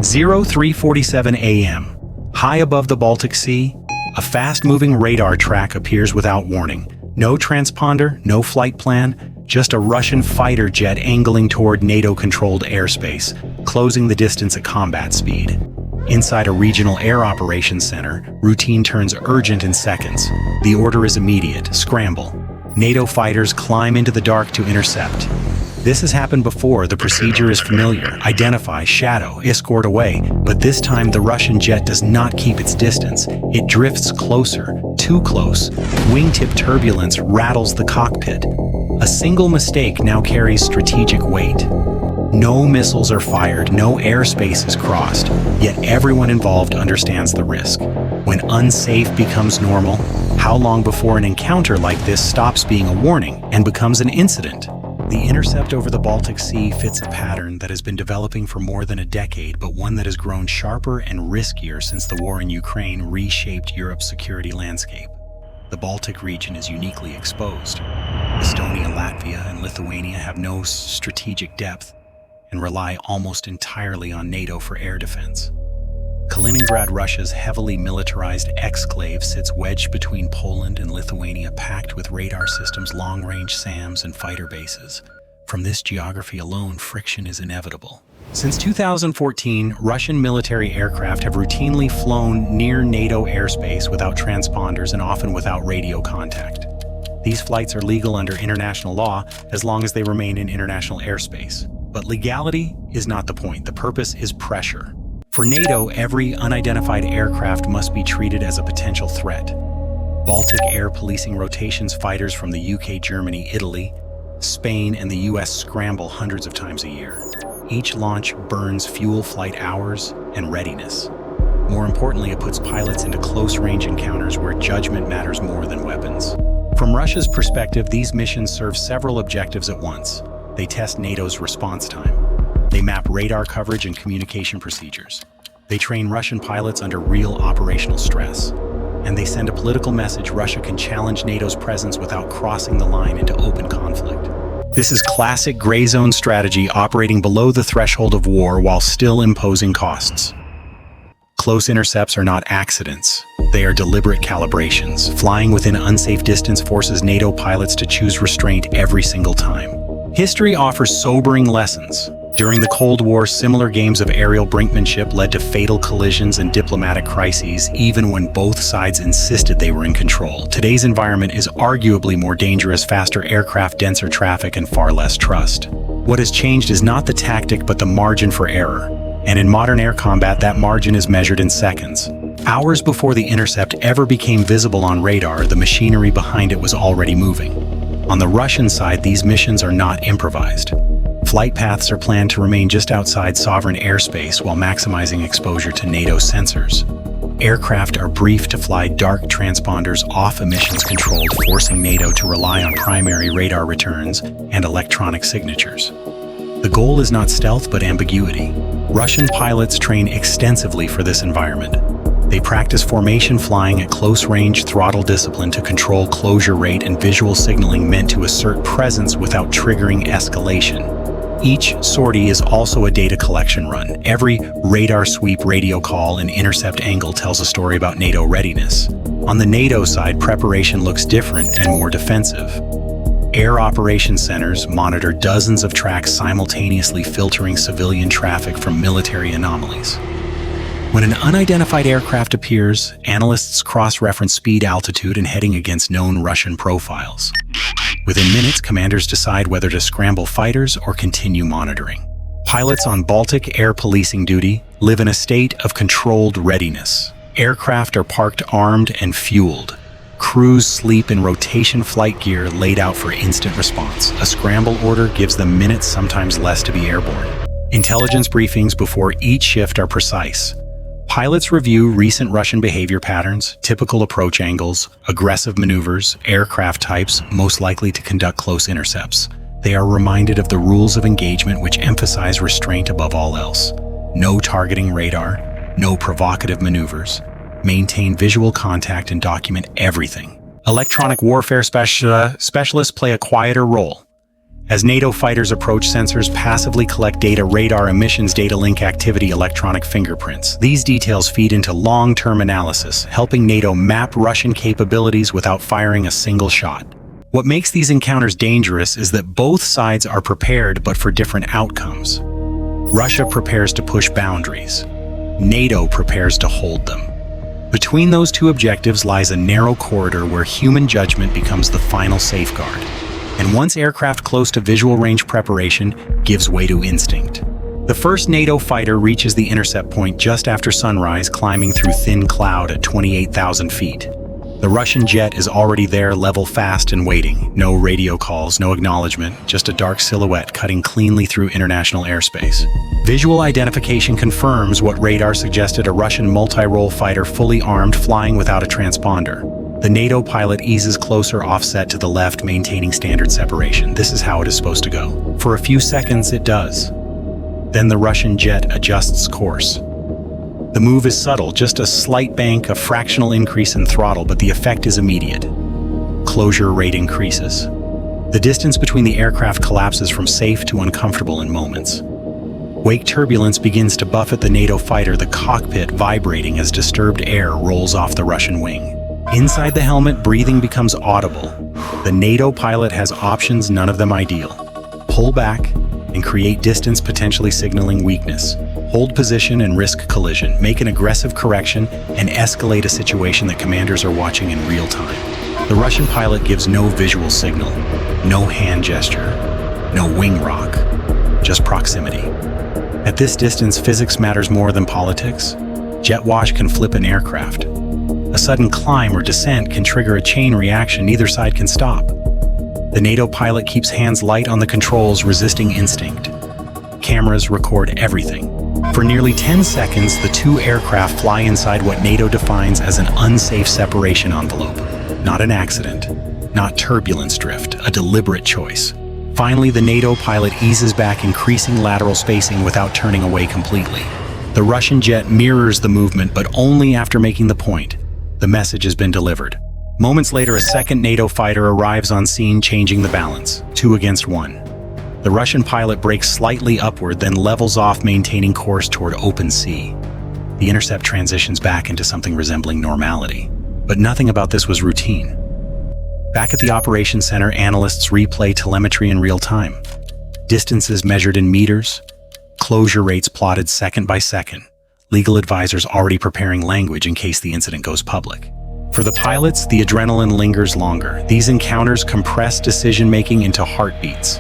0347 a.m. High above the Baltic Sea, a fast-moving radar track appears without warning. No transponder, no flight plan, just a Russian fighter jet angling toward NATO-controlled airspace, closing the distance at combat speed. Inside a regional air operations center, routine turns urgent in seconds. The order is immediate: scramble. NATO fighters climb into the dark to intercept. This has happened before. The procedure is familiar: identify, shadow, escort away. But this time the Russian jet does not keep its distance. It drifts closer, too close. Wingtip turbulence rattles the cockpit. A single mistake now carries strategic weight. No missiles are fired, no airspace is crossed, yet everyone involved understands the risk. When unsafe becomes normal, how long before an encounter like this stops being a warning and becomes an incident? The intercept over the Baltic Sea fits a pattern that has been developing for more than a decade, but one that has grown sharper and riskier since the war in Ukraine reshaped Europe's security landscape. The Baltic region is uniquely exposed. Estonia, Latvia, and Lithuania have no strategic depth and rely almost entirely on NATO for air defense. Kaliningrad, Russia's heavily militarized exclave, sits wedged between Poland and Lithuania, packed with radar systems, long-range SAMs, and fighter bases. From this geography alone, friction is inevitable. Since 2014, Russian military aircraft have routinely flown near NATO airspace without transponders and often without radio contact. These flights are legal under international law as long as they remain in international airspace. But legality is not the point. The purpose is pressure. For NATO, every unidentified aircraft must be treated as a potential threat. Baltic air policing rotations fighters from the UK, Germany, Italy, Spain, and the US scramble hundreds of times a year. Each launch burns fuel, flight hours, and readiness. More importantly, it puts pilots into close-range encounters where judgment matters more than weapons. From Russia's perspective, these missions serve several objectives at once. They test NATO's response time. They map radar coverage and communication procedures. They train Russian pilots under real operational stress. And they send a political message: Russia can challenge NATO's presence without crossing the line into open conflict. This is classic gray zone strategy, operating below the threshold of war while still imposing costs. Close intercepts are not accidents. They are deliberate calibrations. Flying within unsafe distance forces NATO pilots to choose restraint every single time. History offers sobering lessons. During the Cold War, similar games of aerial brinkmanship led to fatal collisions and diplomatic crises, even when both sides insisted they were in control. Today's environment is arguably more dangerous: faster aircraft, denser traffic, and far less trust. What has changed is not the tactic, but the margin for error. And in modern air combat, that margin is measured in seconds. Hours before the intercept ever became visible on radar, the machinery behind it was already moving. On the Russian side, these missions are not improvised. Flight paths are planned to remain just outside sovereign airspace while maximizing exposure to NATO sensors. Aircraft are briefed to fly dark transponders off emissions controlled, forcing NATO to rely on primary radar returns and electronic signatures. The goal is not stealth, but ambiguity. Russian pilots train extensively for this environment. They practice formation flying at close range, throttle discipline to control closure rate, and visual signaling meant to assert presence without triggering escalation. Each sortie is also a data collection run. Every radar sweep, radio call, and intercept angle tells a story about NATO readiness. On the NATO side, preparation looks different and more defensive. Air operations centers monitor dozens of tracks simultaneously, filtering civilian traffic from military anomalies. When an unidentified aircraft appears, analysts cross-reference speed, altitude, and heading against known Russian profiles. Within minutes, commanders decide whether to scramble fighters or continue monitoring. Pilots on Baltic air policing duty live in a state of controlled readiness. Aircraft are parked armed and fueled. Crews sleep in rotation flight gear laid out for instant response. A scramble order gives them minutes, sometimes less, to be airborne. Intelligence briefings before each shift are precise. Pilots review recent Russian behavior patterns, typical approach angles, aggressive maneuvers, aircraft types most likely to conduct close intercepts. They are reminded of the rules of engagement, which emphasize restraint above all else. No targeting radar, no provocative maneuvers. Maintain visual contact and document everything. Electronic warfare specialists play a quieter role. As NATO fighters approach, sensors passively collect data: radar emissions, data link activity, electronic fingerprints. These details feed into long-term analysis, helping NATO map Russian capabilities without firing a single shot. What makes these encounters dangerous is that both sides are prepared, but for different outcomes. Russia prepares to push boundaries. NATO prepares to hold them. Between those two objectives lies a narrow corridor where human judgment becomes the final safeguard. And once aircraft close to visual range, preparation gives way to instinct. The first NATO fighter reaches the intercept point just after sunrise, climbing through thin cloud at 28,000 feet. The Russian jet is already there, level, fast, and waiting. No radio calls, no acknowledgement, just a dark silhouette cutting cleanly through international airspace. Visual identification confirms what radar suggested: a Russian multi-role fighter, fully armed, flying without a transponder. The NATO pilot eases closer, offset to the left, maintaining standard separation. This is how it is supposed to go. For a few seconds, it does. Then the Russian jet adjusts course. The move is subtle, just a slight bank, a fractional increase in throttle, but the effect is immediate. Closure rate increases. The distance between the aircraft collapses from safe to uncomfortable in moments. Wake turbulence begins to buffet the NATO fighter, the cockpit vibrating as disturbed air rolls off the Russian wing. Inside the helmet, breathing becomes audible. The NATO pilot has options, none of them ideal. Pull back and create distance, potentially signaling weakness. Hold position and risk collision. Make an aggressive correction and escalate a situation that commanders are watching in real time. The Russian pilot gives no visual signal, no hand gesture, no wing rock, just proximity. At this distance, physics matters more than politics. Jet wash can flip an aircraft. A sudden climb or descent can trigger a chain reaction neither side can stop. The NATO pilot keeps hands light on the controls, resisting instinct. Cameras record everything. For nearly 10 seconds, the two aircraft fly inside what NATO defines as an unsafe separation envelope. Not an accident, not turbulence drift, a deliberate choice. Finally, the NATO pilot eases back, increasing lateral spacing without turning away completely. The Russian jet mirrors the movement, but only after making the point. The message has been delivered. Moments later, a second NATO fighter arrives on scene, changing the balance, 2 against 1. The Russian pilot brakes slightly upward, then levels off, maintaining course toward open sea. The intercept transitions back into something resembling normality. But nothing about this was routine. Back at the operations center, analysts replay telemetry in real time. Distances measured in meters, closure rates plotted second by second. Legal advisors already preparing language in case the incident goes public. For the pilots, the adrenaline lingers longer. These encounters compress decision-making into heartbeats.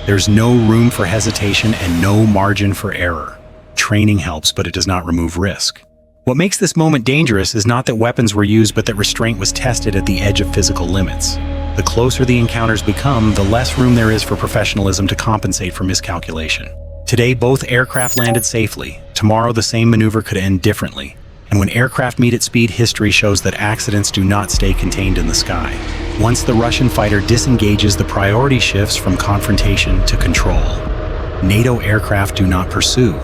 There's no room for hesitation and no margin for error. Training helps, but it does not remove risk. What makes this moment dangerous is not that weapons were used, but that restraint was tested at the edge of physical limits. The closer the encounters become, the less room there is for professionalism to compensate for miscalculation. Today, both aircraft landed safely. Tomorrow, the same maneuver could end differently. And when aircraft meet at speed, history shows that accidents do not stay contained in the sky. Once the Russian fighter disengages, the priority shifts from confrontation to control. NATO aircraft do not pursue.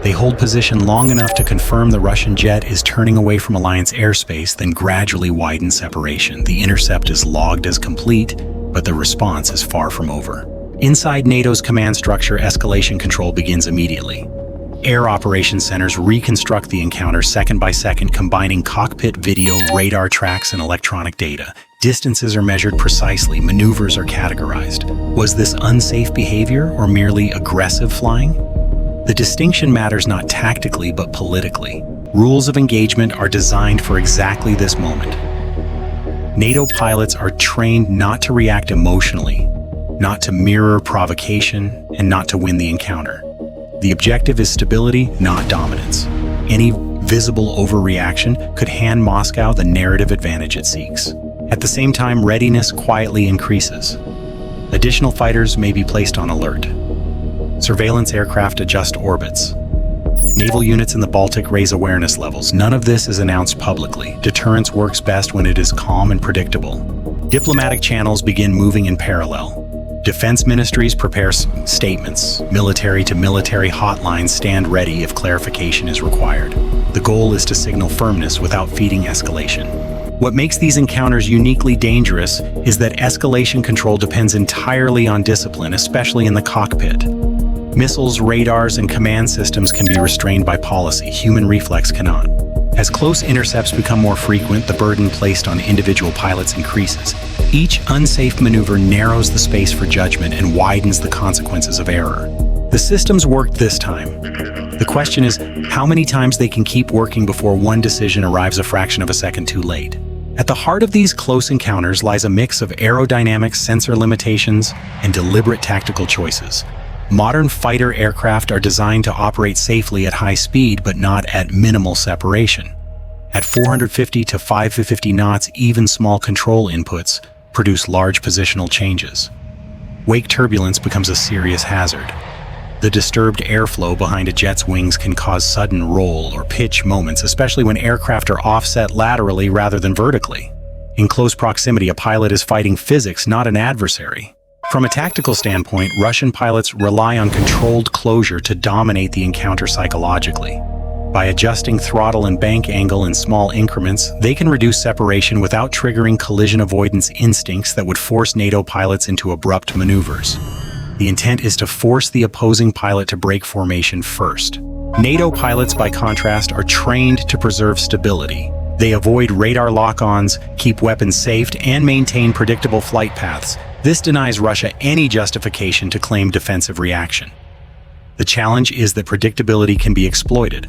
They hold position long enough to confirm the Russian jet is turning away from Alliance airspace, then gradually widen separation. The intercept is logged as complete, but the response is far from over. Inside NATO's command structure, escalation control begins immediately. Air operations centers reconstruct the encounter second by second, combining cockpit video, radar tracks, and electronic data. Distances are measured precisely, maneuvers are categorized. Was this unsafe behavior or merely aggressive flying? The distinction matters not tactically but politically. Rules of engagement are designed for exactly this moment. NATO pilots are trained not to react emotionally, not to mirror provocation, and not to win the encounter. The objective is stability, not dominance. Any visible overreaction could hand Moscow the narrative advantage it seeks. At the same time, readiness quietly increases. Additional fighters may be placed on alert. Surveillance aircraft adjust orbits. Naval units in the Baltic raise awareness levels. None of this is announced publicly. Deterrence works best when it is calm and predictable. Diplomatic channels begin moving in parallel. Defense ministries prepare statements. Military-to-military hotlines stand ready if clarification is required. The goal is to signal firmness without feeding escalation. What makes these encounters uniquely dangerous is that escalation control depends entirely on discipline, especially in the cockpit. Missiles, radars, and command systems can be restrained by policy. Human reflex cannot. As close intercepts become more frequent, the burden placed on individual pilots increases. Each unsafe maneuver narrows the space for judgment and widens the consequences of error. The systems worked this time. The question is how many times they can keep working before one decision arrives a fraction of a second too late. At the heart of these close encounters lies a mix of aerodynamics, sensor limitations, and deliberate tactical choices. Modern fighter aircraft are designed to operate safely at high speed, but not at minimal separation. At 450 to 550 knots, even small control inputs produce large positional changes. Wake turbulence becomes a serious hazard. The disturbed airflow behind a jet's wings can cause sudden roll or pitch moments, especially when aircraft are offset laterally rather than vertically. In close proximity, a pilot is fighting physics, not an adversary. From a tactical standpoint, Russian pilots rely on controlled closure to dominate the encounter psychologically. By adjusting throttle and bank angle in small increments, they can reduce separation without triggering collision avoidance instincts that would force NATO pilots into abrupt maneuvers. The intent is to force the opposing pilot to break formation first. NATO pilots, by contrast, are trained to preserve stability. They avoid radar lock-ons, keep weapons safe, and maintain predictable flight paths. This denies Russia any justification to claim defensive reaction. The challenge is that predictability can be exploited.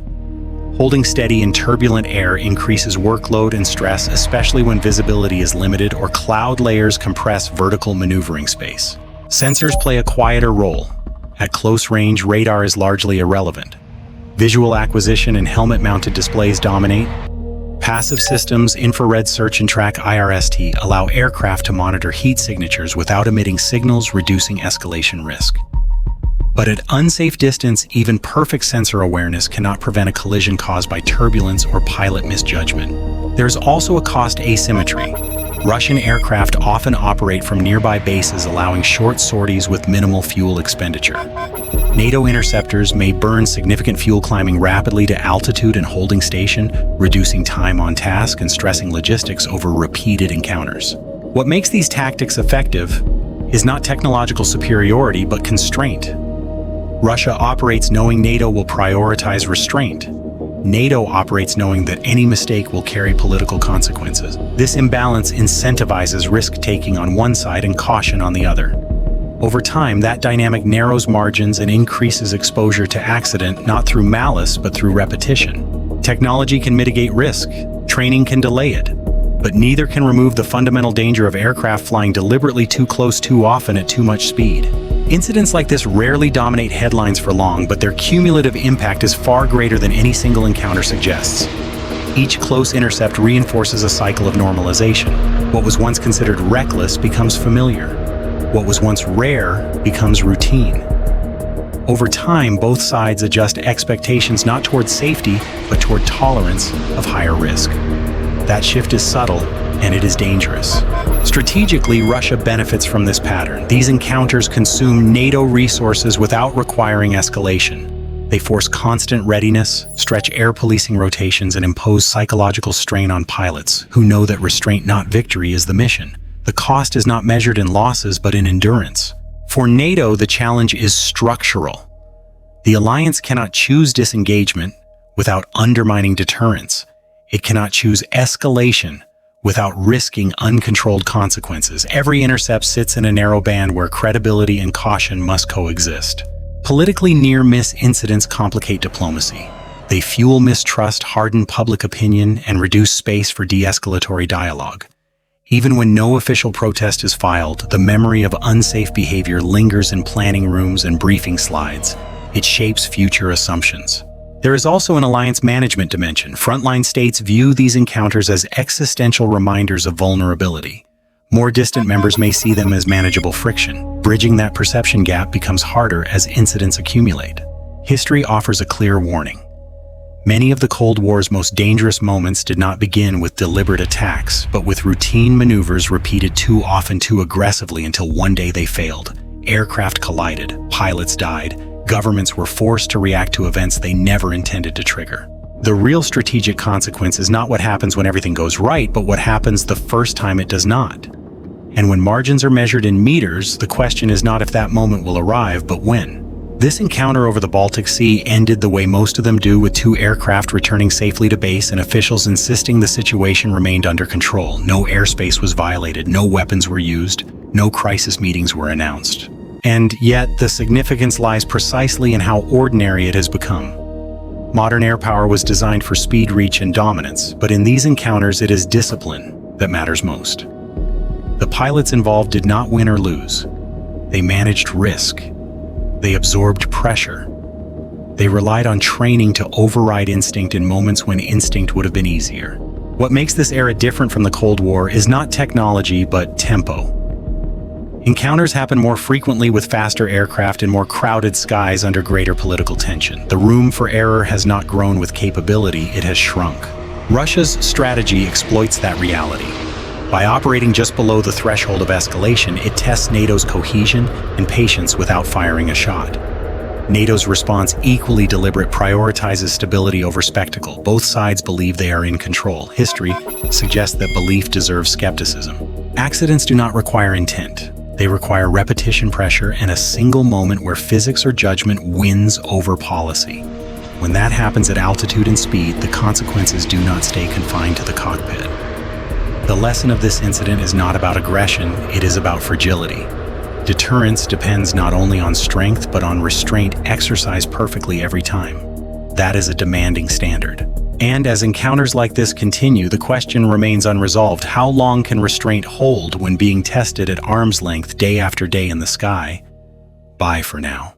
Holding steady in turbulent air increases workload and stress, especially when visibility is limited or cloud layers compress vertical maneuvering space. Sensors play a quieter role. At close range, radar is largely irrelevant. Visual acquisition and helmet-mounted displays dominate. Passive systems, infrared search and track (IRST), allow aircraft to monitor heat signatures without emitting signals, reducing escalation risk. But at unsafe distance, even perfect sensor awareness cannot prevent a collision caused by turbulence or pilot misjudgment. There is also a cost asymmetry. Russian aircraft often operate from nearby bases, allowing short sorties with minimal fuel expenditure. NATO interceptors may burn significant fuel climbing rapidly to altitude and holding station, reducing time on task and stressing logistics over repeated encounters. What makes these tactics effective is not technological superiority, but constraint. Russia operates knowing NATO will prioritize restraint. NATO operates knowing that any mistake will carry political consequences. This imbalance incentivizes risk-taking on one side and caution on the other. Over time, that dynamic narrows margins and increases exposure to accident, not through malice, but through repetition. Technology can mitigate risk, training can delay it, but neither can remove the fundamental danger of aircraft flying deliberately too close too often at too much speed. Incidents like this rarely dominate headlines for long, but their cumulative impact is far greater than any single encounter suggests. Each close intercept reinforces a cycle of normalization. What was once considered reckless becomes familiar. What was once rare becomes routine. Over time, both sides adjust expectations not toward safety, but toward tolerance of higher risk. That shift is subtle, and it is dangerous. Strategically, Russia benefits from this pattern. These encounters consume NATO resources without requiring escalation. They force constant readiness, stretch air policing rotations, and impose psychological strain on pilots who know that restraint, not victory, is the mission. The cost is not measured in losses, but in endurance. For NATO, the challenge is structural. The alliance cannot choose disengagement without undermining deterrence. It cannot choose escalation without risking uncontrolled consequences. Every intercept sits in a narrow band where credibility and caution must coexist. Politically near-miss incidents complicate diplomacy. They fuel mistrust, harden public opinion, and reduce space for de-escalatory dialogue. Even when no official protest is filed, the memory of unsafe behavior lingers in planning rooms and briefing slides. It shapes future assumptions. There is also an alliance management dimension. Frontline states view these encounters as existential reminders of vulnerability. More distant members may see them as manageable friction. Bridging that perception gap becomes harder as incidents accumulate. History offers a clear warning. Many of the Cold War's most dangerous moments did not begin with deliberate attacks, but with routine maneuvers repeated too often, too aggressively, until one day they failed. Aircraft collided, pilots died, governments were forced to react to events they never intended to trigger. The real strategic consequence is not what happens when everything goes right, but what happens the first time it does not. And when margins are measured in meters, the question is not if that moment will arrive, but when. This encounter over the Baltic Sea ended the way most of them do, with 2 aircraft returning safely to base and officials insisting the situation remained under control. No airspace was violated, no weapons were used, no crisis meetings were announced. And yet, the significance lies precisely in how ordinary it has become. Modern air power was designed for speed, reach, and dominance, but in these encounters it is discipline that matters most. The pilots involved did not win or lose. They managed risk. They absorbed pressure. They relied on training to override instinct in moments when instinct would have been easier. What makes this era different from the Cold War is not technology, but tempo. Encounters happen more frequently with faster aircraft in more crowded skies under greater political tension. The room for error has not grown with capability, it has shrunk. Russia's strategy exploits that reality. By operating just below the threshold of escalation, it tests NATO's cohesion and patience without firing a shot. NATO's response, equally deliberate, prioritizes stability over spectacle. Both sides believe they are in control. History suggests that belief deserves skepticism. Accidents do not require intent. They require repetition, pressure, and a single moment where physics or judgment wins over policy. When that happens at altitude and speed, the consequences do not stay confined to the cockpit. The lesson of this incident is not about aggression, it is about fragility. Deterrence depends not only on strength, but on restraint exercised perfectly every time. That is a demanding standard. And as encounters like this continue, the question remains unresolved. How long can restraint hold when being tested at arm's length day after day in the sky? Bye for now.